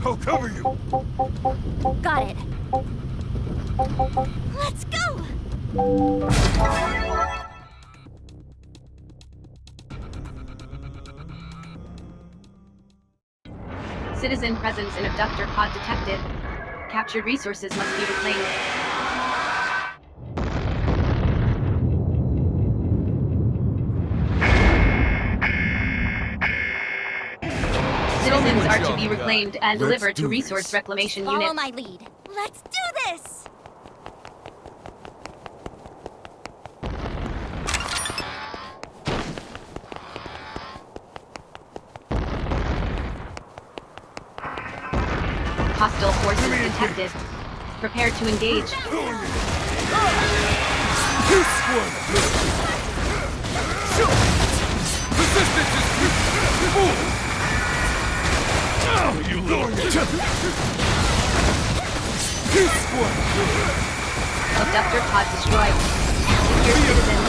I'll cover you! Got it. Let's go! Citizen presence in abductor pod detected. Captured resources must be reclaimed. Citizens are to be reclaimed and delivered to Resource Reclamation Unit. Follow my lead. Let's do this! Hostile forces detected. Prepare to engage. This one! Resistance is full! You little... This one! Abductor pod destroyed. Secure citizens.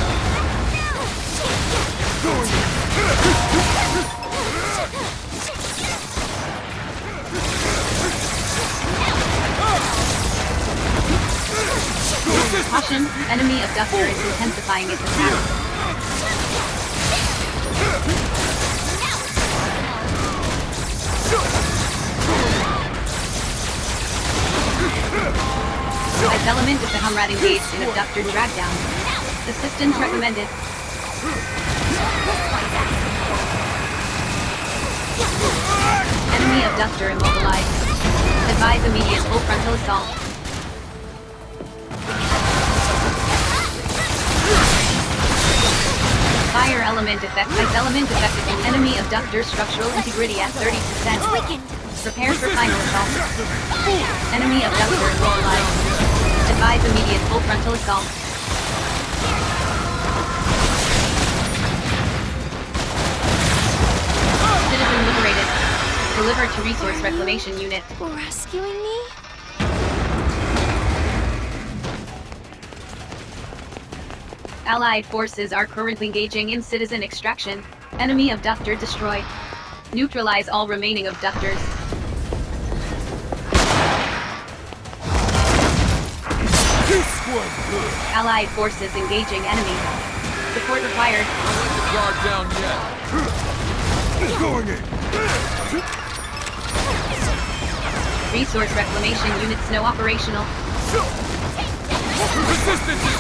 Caution, enemy abductor is intensifying its attack. As element of the Humrat engaged in abductor dragdown. Assistance recommended. Enemy abductor immobilized. Advise immediate full frontal assault. Fire element effect. Ice element effective. Enemy abductor structural integrity at 30%. Prepare for final assault. Enemy abductor immobilized. Advise immediate full frontal assault. Citizen liberated. Delivered to Resource Reclamation Unit. Rescuing me? Allied forces are currently engaging in citizen extraction. Enemy abductor destroyed. Neutralize all remaining abductors. Allied forces engaging enemy. Support required. Don't let the guard down yet. Going in. Resource Reclamation Units no operational. Resistance is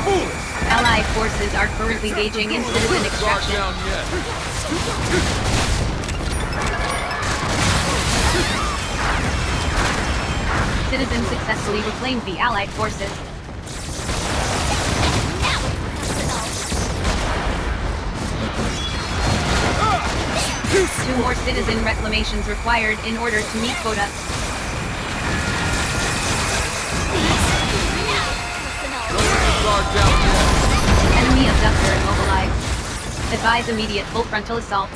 foolish. Allied forces are currently engaging in citizen extraction. Down yet. Citizens successfully reclaimed the Allied forces. Two more citizen reclamations required in order to meet quota. Enemy abductor immobilized. Advise immediate full frontal assault.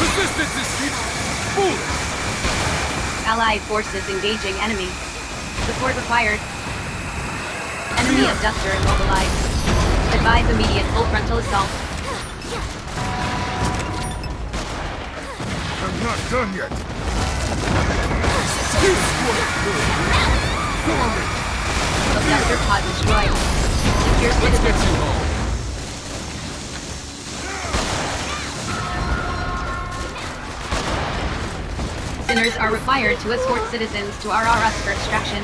Resistance is foolish. Allied forces engaging enemy. Support required. Enemy abductor immobilized. Advise immediate full frontal assault. I'm not done yet. Abductor pod destroyed. Secure citizens. Sinners are required to escort citizens to RRS for extraction.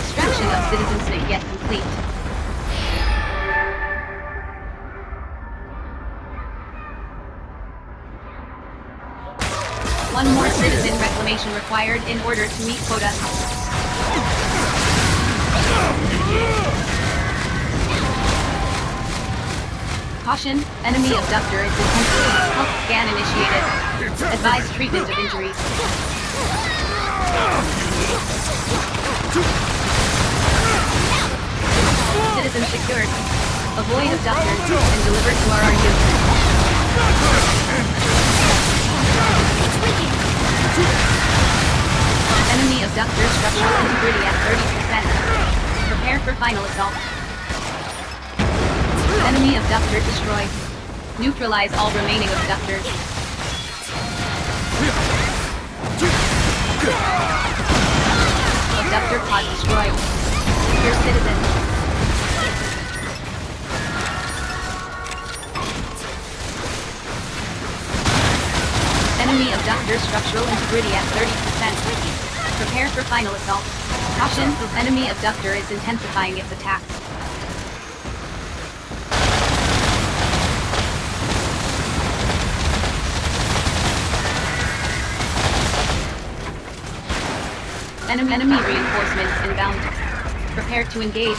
Extraction of citizens not yet complete. One more citizen reclamation required in order to meet quota. Caution, enemy abductor is intensive. Health scan initiated. Advise treatment of injuries. Citizen secured. Avoid abductors and deliver to RRU. abductor structural integrity at 30%. Prepare for final assault. Enemy abductor destroyed. Neutralize all remaining abductors. Abductor pod destroyed. Your citizens. Enemy abductor structural integrity at 30%. Prepare for final assault. Caution, enemy abductor is intensifying its attacks. Enemy reinforcements inbound. Prepare to engage.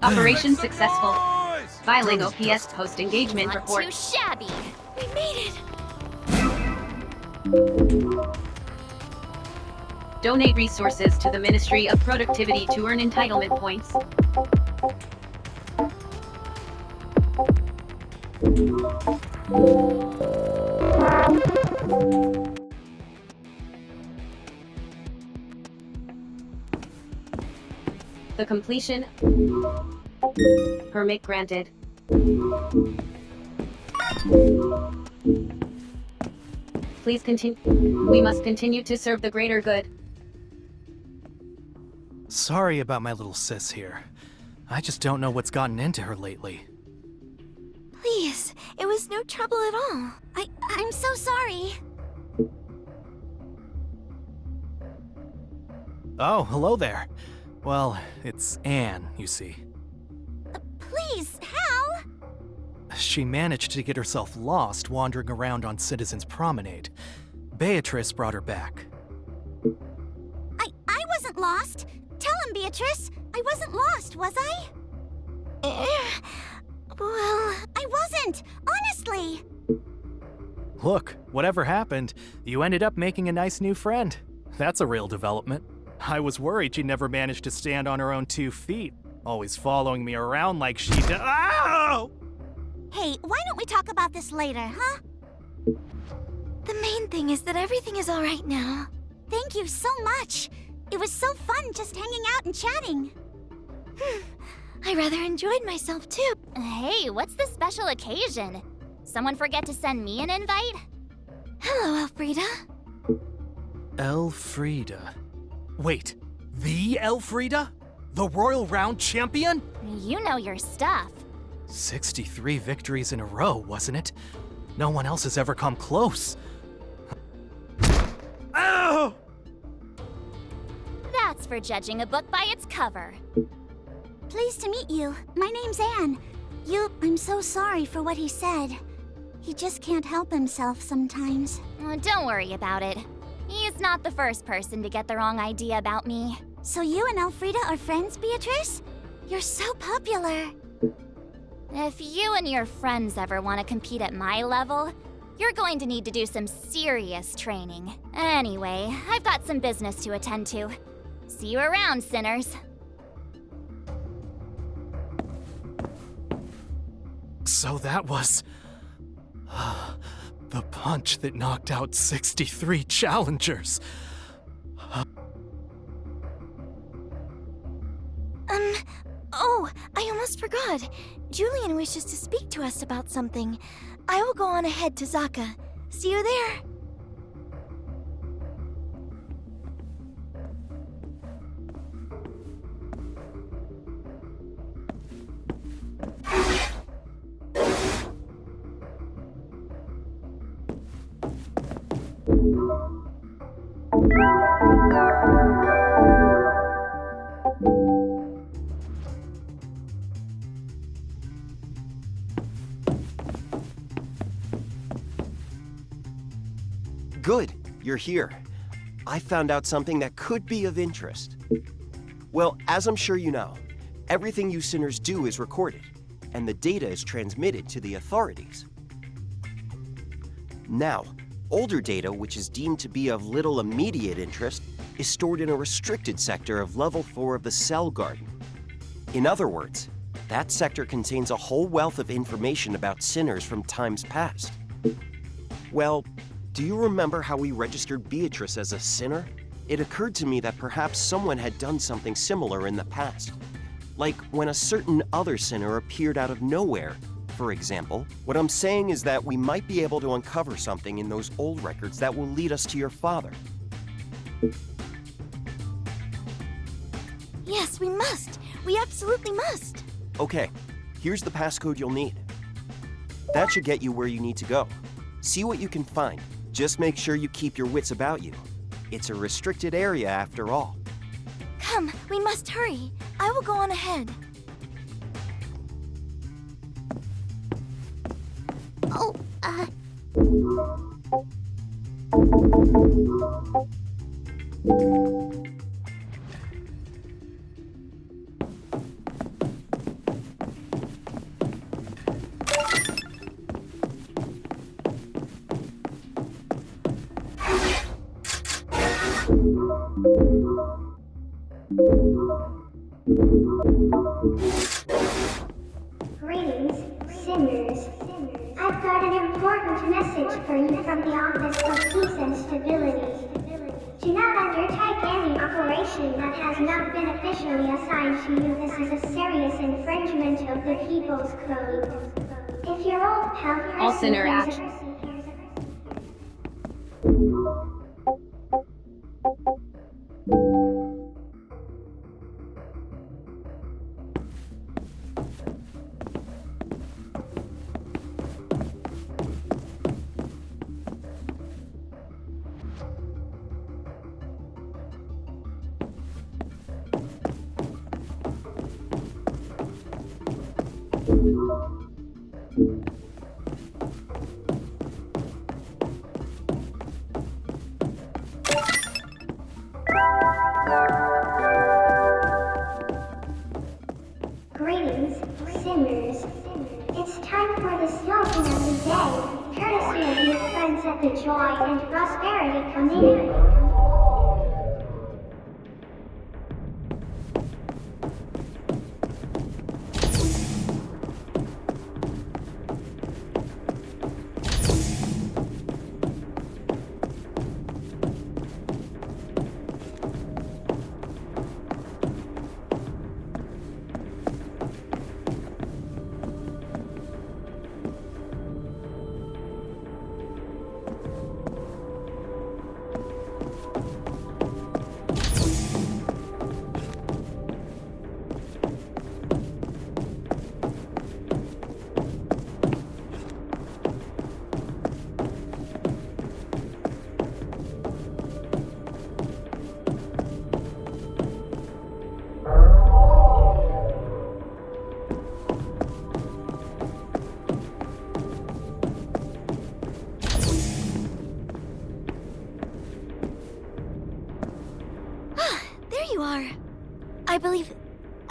Operation successful. Filing OPS post-engagement Not report. too shabby. We made it. Donate resources to the Ministry of Productivity to earn entitlement points. The completion. Permit granted. Please continue. We must continue to serve the greater good. Sorry about my little sis here. I just don't know what's gotten into her lately. Please, it was no trouble at all. I'm so sorry. Oh, hello there. Well, it's Anne, you see. Please, Hal! She managed to get herself lost wandering around on Citizens Promenade. Beatrice brought her back. I wasn't lost. Tell him, Beatrice. I wasn't lost, was I? Well, I wasn't. Honestly. Look, whatever happened, you ended up making a nice new friend. That's a real development. I was worried she'd never manage to stand on her own 2 feet, always following me around like she did. Ow! Hey, why don't we talk about this later, huh? The main thing is that everything is all right now. Thank you so much. It was so fun just hanging out and chatting. I rather enjoyed myself too. Hey, what's the special occasion? Someone forget to send me an invite? Hello, Elfrida. Elfrida. Wait, the Elfrida? The Royal Round Champion? You know your stuff. 63 victories in a row, wasn't it? No one else has ever come close. Ow! That's for judging a book by its cover. Pleased to meet you. My name's Anne. I'm so sorry for what he said. He just can't help himself sometimes. Don't worry about it. He's not the first person to get the wrong idea about me. So you and Elfrida are friends, Beatrice? You're so popular. If you and your friends ever want to compete at my level, you're going to need to do some serious training. Anyway, I've got some business to attend to. See you around, sinners. So that was... the punch that knocked out 63 challengers. Oh, I almost forgot. Julian wishes to speak to us about something. I will go on ahead to Zaka. See you there. Good, you're here. I found out something that could be of interest. Well, as I'm sure you know, everything you sinners do is recorded, and the data is transmitted to the authorities. Now, older data, which is deemed to be of little immediate interest, is stored in a restricted sector of level 4 of the Cell Garden. In other words, that sector contains a whole wealth of information about sinners from times past. Well, Do you remember how we registered Beatrice as a sinner? It occurred to me that perhaps someone had done something similar in the past. Like when a certain other sinner appeared out of nowhere, for example. What I'm saying is that we might be able to uncover something in those old records that will lead us to your father. Yes, we must. We absolutely must. Okay, here's the passcode you'll need. That should get you where you need to go. See what you can find. Just make sure you keep your wits about you. It's a restricted area after all. Come, we must hurry. I will go on ahead. Oh, Greetings, sinners. I've got an important message for you from the Office of Peace and Stability. Do not undertake any operation that has not been officially assigned to you. This is a serious infringement of the People's Code. If your old pal All sinner act. Greetings, sinners. It's time for the slogan of the day, courtesy of your friends at the Joy and Prosperity Committee.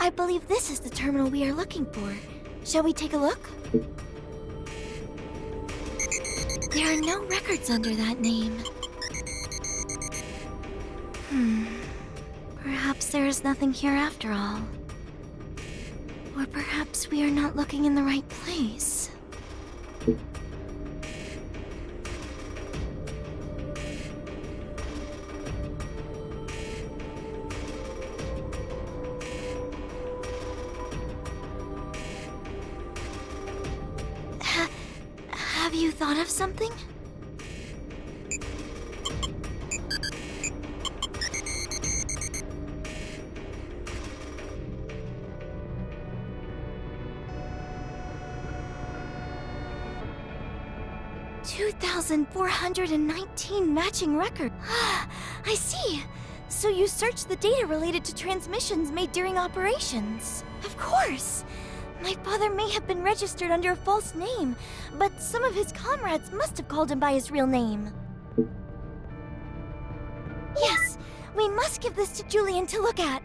I believe this is the terminal we are looking for. Shall we take a look? There are no records under that name. Perhaps there is nothing here after all. Or perhaps we are not looking in the right place. Have you thought of something? $2,419 matching record. I see. So you searched the data related to transmissions made during operations. Of course. My father may have been registered under a false name, but some of his comrades must have called him by his real name. Yes, we must give this to Julian to look at.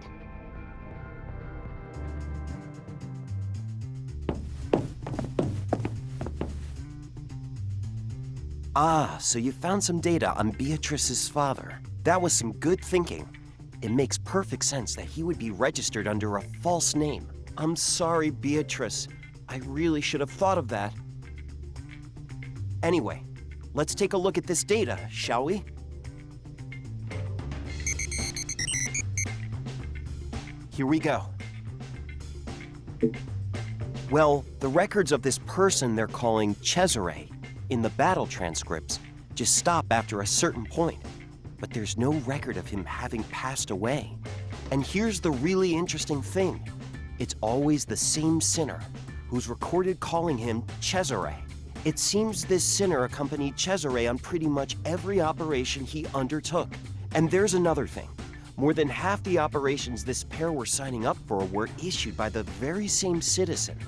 Ah, so you found some data on Beatrice's father. That was some good thinking. It makes perfect sense that he would be registered under a false name. I'm sorry, Beatrice. I really should have thought of that. Anyway, let's take a look at this data, shall we? Here we go. Well, the records of this person they're calling Cesare in the battle transcripts just stop after a certain point, but there's no record of him having passed away. And here's the really interesting thing. It's always the same sinner who's recorded calling him Cesare. It seems this sinner accompanied Cesare on pretty much every operation he undertook. And there's another thing. More than half the operations this pair were signing up for were issued by the very same citizen.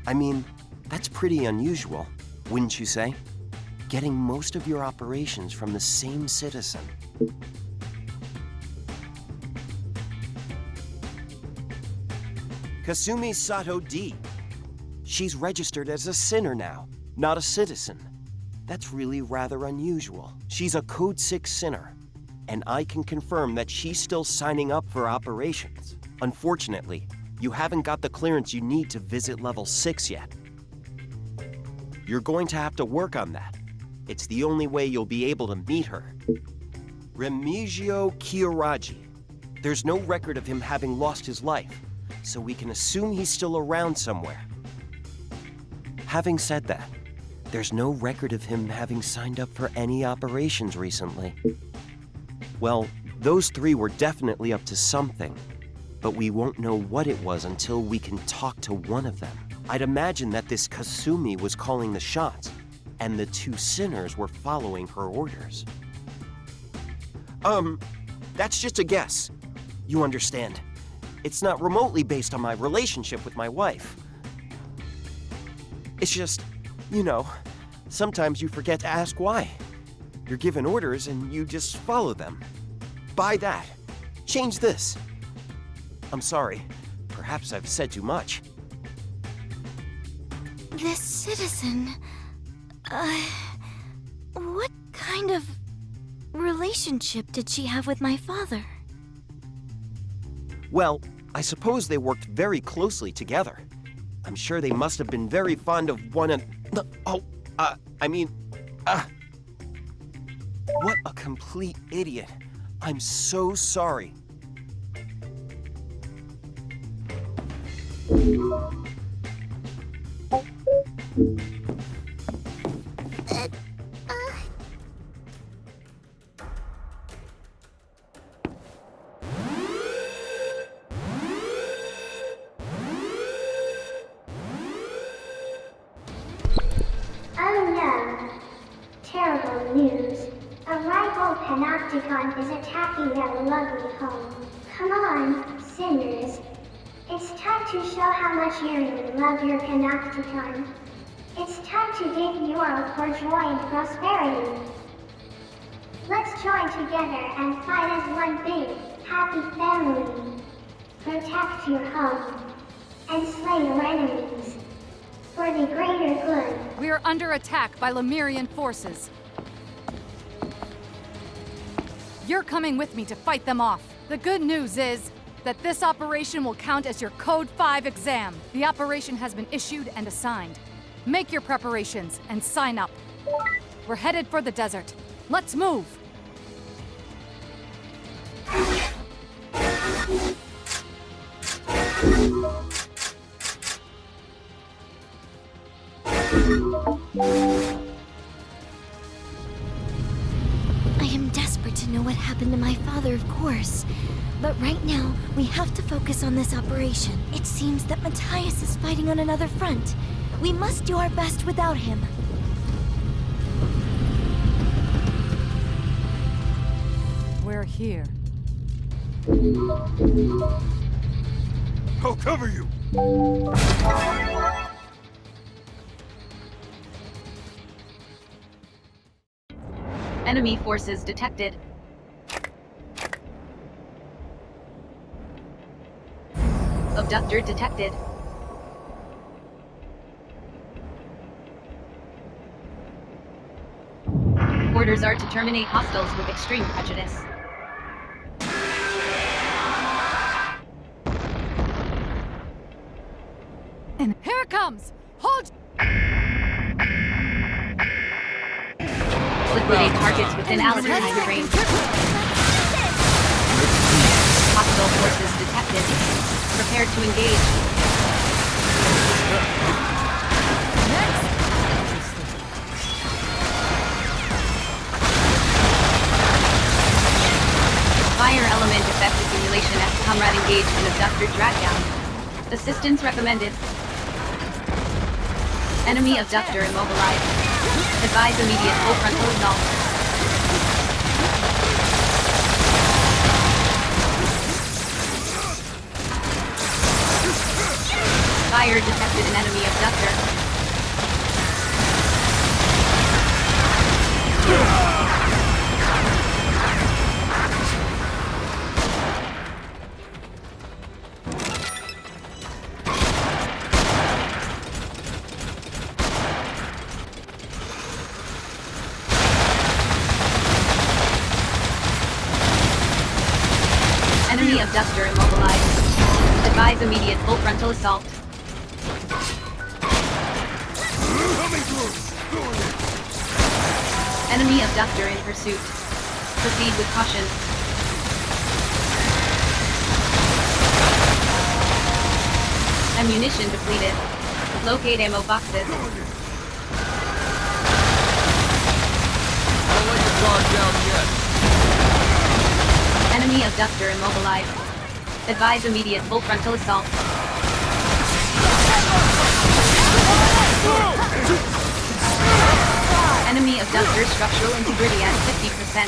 I mean, that's pretty unusual, wouldn't you say? Getting most of your operations from the same citizen. Kasumi Sato D. She's registered as a sinner now, not a citizen. That's really rather unusual. She's a Code 6 sinner, and I can confirm that she's still signing up for operations. Unfortunately, you haven't got the clearance you need to visit level 6 yet. You're going to have to work on that. It's the only way you'll be able to meet her. Remigio Kiyoraji. There's no record of him having lost his life, so we can assume he's still around somewhere. Having said that, there's no record of him having signed up for any operations recently. Well, those three were definitely up to something, but we won't know what it was until we can talk to one of them. I'd imagine that this Kasumi was calling the shots, and the two sinners were following her orders. That's just a guess. You understand. It's not remotely based on my relationship with my wife. It's just, you know, sometimes you forget to ask why. You're given orders and you just follow them. Buy that. Change this. I'm sorry. Perhaps I've said too much. This citizen... what kind of relationship did she have with my father? Well, I suppose they worked very closely together. I'm sure they must have been very fond of one another. What a complete idiot. I'm so sorry. Oh no. Terrible news. A rival Panopticon is attacking their lovely home. Come on, sinners. It's time to show how much you love your Panopticon. It's time to give your all for joy and prosperity. Let's join together and fight as one big, happy family. Protect your home and slay your enemies for the greater good. We are under attack by Lemurian forces. You're coming with me to fight them off. The good news is that this operation will count as your Code 5 exam. The operation has been issued and assigned. Make your preparations and sign up. We're headed for the desert. Let's move! I am desperate to know what happened to my father, of course. But right now, we have to focus on this operation. It seems that Matthias is fighting on another front. We must do our best without him. We're here. I'll cover you! Enemy forces detected. Abductor detected. Orders are to terminate hostiles with extreme prejudice. And here it comes! Hold! Liquidate targets within allocated range. Hostile forces detected. Prepare to engage. Fire element effect accumulation as comrade engaged in abductor drag-down. Assistance recommended. Enemy abductor immobilized. Advise immediate full frontal assault. Fire detected an enemy abductor. Enemy abductor immobilized. Advise immediate full frontal assault. Enemy abductor in pursuit. Proceed with caution. Ammunition depleted. Locate ammo boxes. Don't let your guard down yet. Enemy abductor immobilized. Advise immediate full frontal assault. Enemy abductor structural integrity at 50%.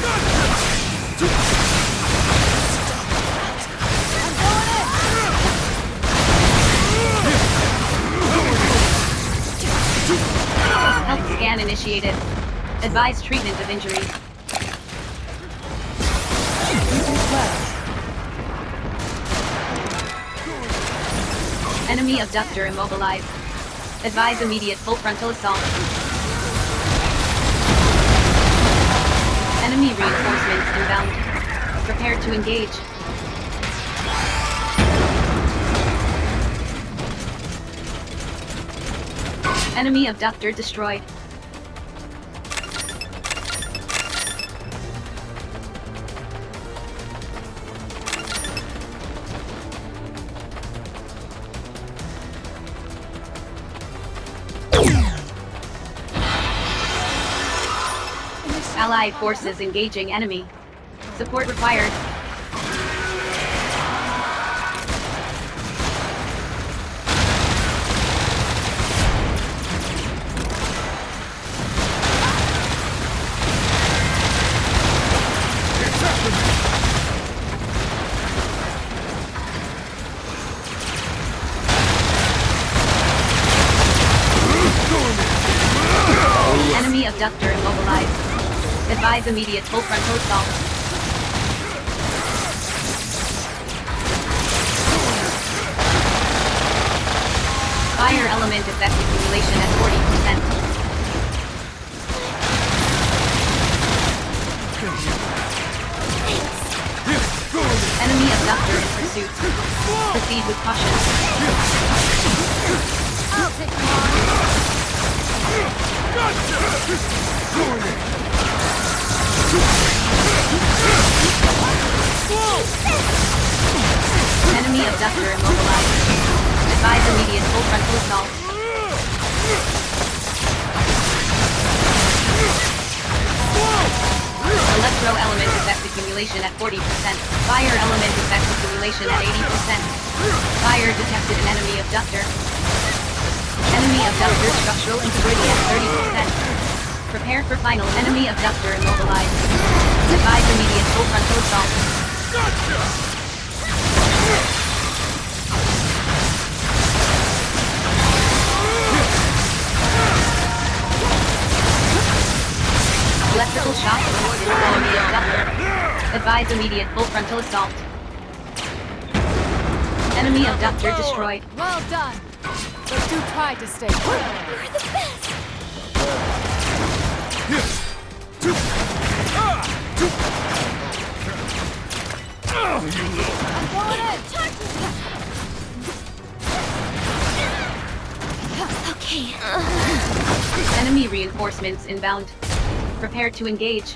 Health scan initiated. Advise treatment of injuries. Enemy abductor immobilized. Advise immediate full frontal assault. Enemy reinforcements inbound. Prepare to engage. Enemy abductor destroyed. Allied forces engaging enemy. Support required. Enemy abductor immobilized. Advise immediate full frontal assault. Fire element effect accumulation at 40%. Enemy abductor in pursuit. Proceed with caution. I'll take them on. Enemy abductor immobilized. Advise immediate full frontal assault. Electro element effect accumulation at 40%. Fire element effect accumulation at 80%. Fire detected an enemy abductor. Enemy abductor structural integrity at 30%. Prepare for final. Enemy abductor immobilized. Advise immediate full frontal assault. Electrical shock detected on enemy abductor. Advise immediate full frontal assault. Enemy abductor destroyed. Well done. But do try to stay cool. You're the best! I'm going in. Okay. Enemy reinforcements inbound. Prepare to engage.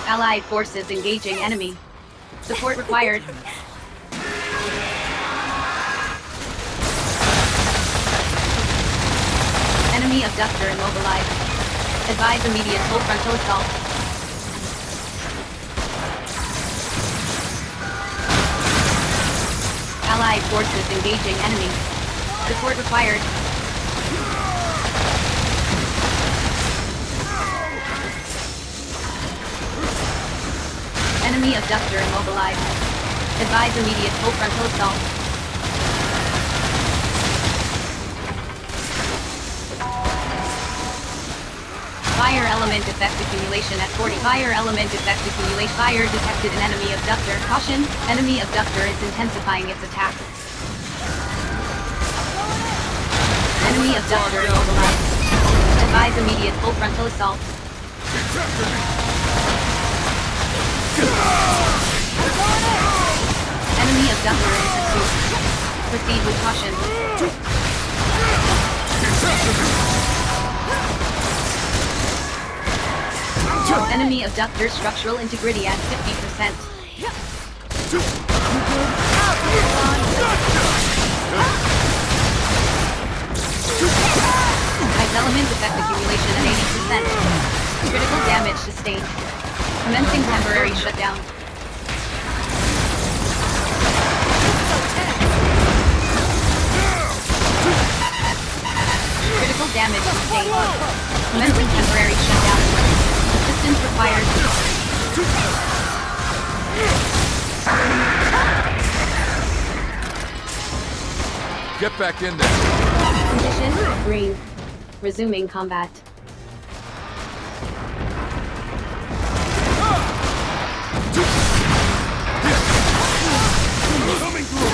Allied forces engaging enemy. Support required. Enemy abductor immobilized. Advise immediate full frontal assault. Allied forces engaging enemy. Support required. Enemy abductor immobilized. Advise immediate full frontal assault. Fire element effect accumulation at 40. Fire element effect accumulation. Fire detected an enemy abductor. Caution, enemy abductor is intensifying its attack. Enemy abductor immobilized. Advise immediate full frontal assault. Enemy abductor in pursuit. Proceed with caution. Enemy abductor structural integrity at 50%. Ice element effect accumulation at 80%. Critical damage sustained. Commencing temporary shutdown. Critical damage sustained. Commencing temporary shutdown. Assistance required. Get back in there. Condition green. Resuming combat. Coming through.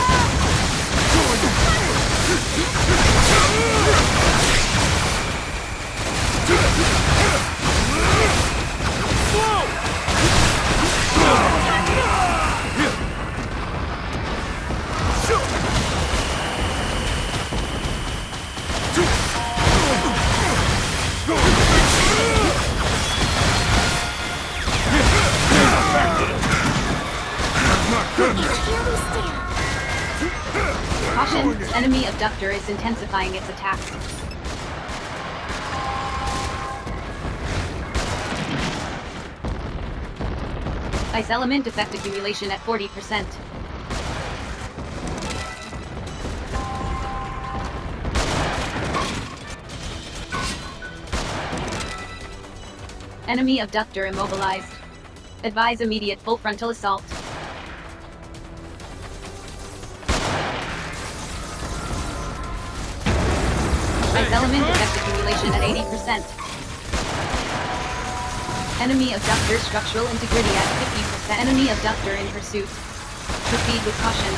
Caution, enemy abductor is intensifying its attack. Ice element effect accumulation at 40%. Enemy abductor immobilized. Advise immediate full frontal assault. Ice element effect accumulation at 80%. Enemy abductor structural integrity at 50%. Enemy abductor in pursuit. Proceed with caution.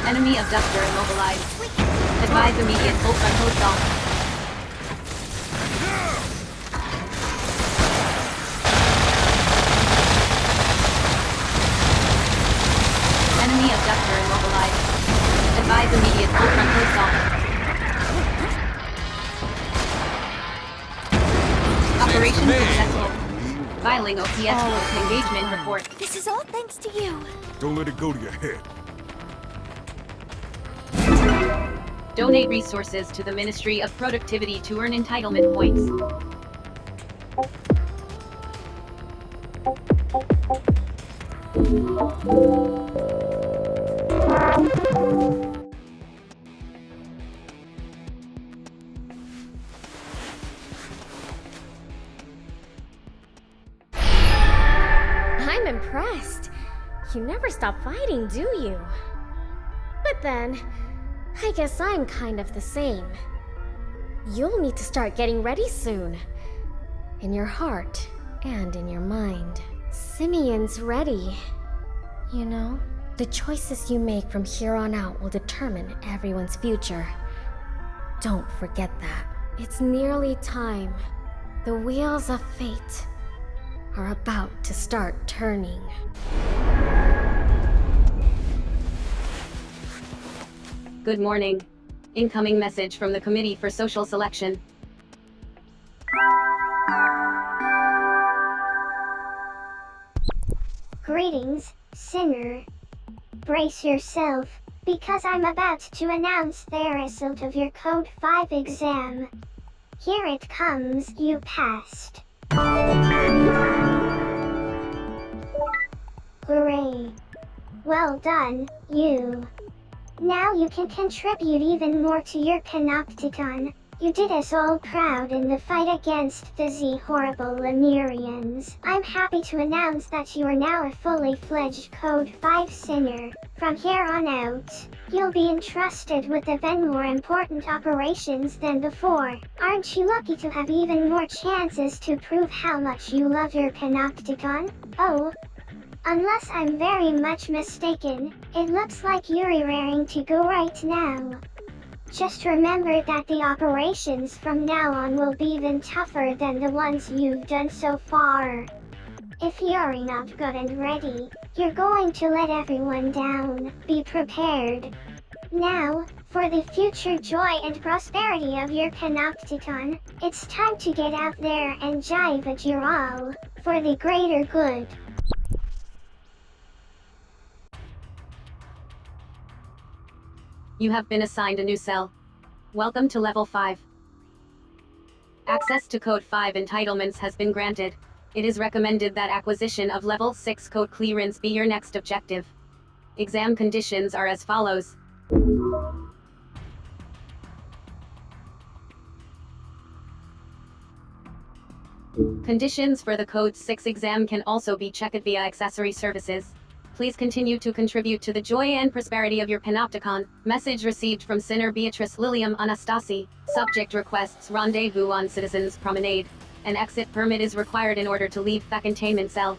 Enemy abductor immobilized. Advise immediate full frontal assault. Enemy abductor immobilized. Advise immediate full frontal assault. Operation successful. Filing OPS engagement report. This is all thanks to you. Don't let it go to your head. Donate resources to the Ministry of Productivity to earn entitlement points. I'm impressed. You never stop fighting, do you? But then, I guess I'm kind of the same. You'll need to start getting ready soon. In your heart and in your mind. Simeon's ready. You know, the choices you make from here on out will determine everyone's future. Don't forget that. It's nearly time. The wheels of fate are about to start turning. Good morning. Incoming message from the Committee for Social Selection. Greetings, sinner. Brace yourself, because I'm about to announce the result of your Code 5 exam. Here it comes, you passed. Hooray. Well done, you. Now you can contribute even more to your Panopticon. You did us all proud in the fight against the horrible Lemurians. I'm happy to announce that you are now a fully fledged Code 5 sinner. From here on out, you'll be entrusted with even more important operations than before. Aren't you lucky to have even more chances to prove how much you love your Panopticon? Oh, unless I'm very much mistaken, it looks like you're raring to go right now. Just remember that the operations from now on will be even tougher than the ones you've done so far. If you're not good and ready, you're going to let everyone down. Be prepared. Now, for the future joy and prosperity of your Panopticon, it's time to get out there and jive at your all, for the greater good. You have been assigned a new cell. Welcome to Level 5. Access to Code 5 entitlements has been granted. It is recommended that acquisition of Level 6 code clearance be your next objective. Exam conditions are as follows. Conditions for the Code 6 exam can also be checked via accessory services. Please continue to contribute to the joy and prosperity of your Panopticon. Message received from Sinner Beatrice Lilium Anastasi. Subject requests rendezvous on Citizens Promenade. An exit permit is required in order to leave the containment cell.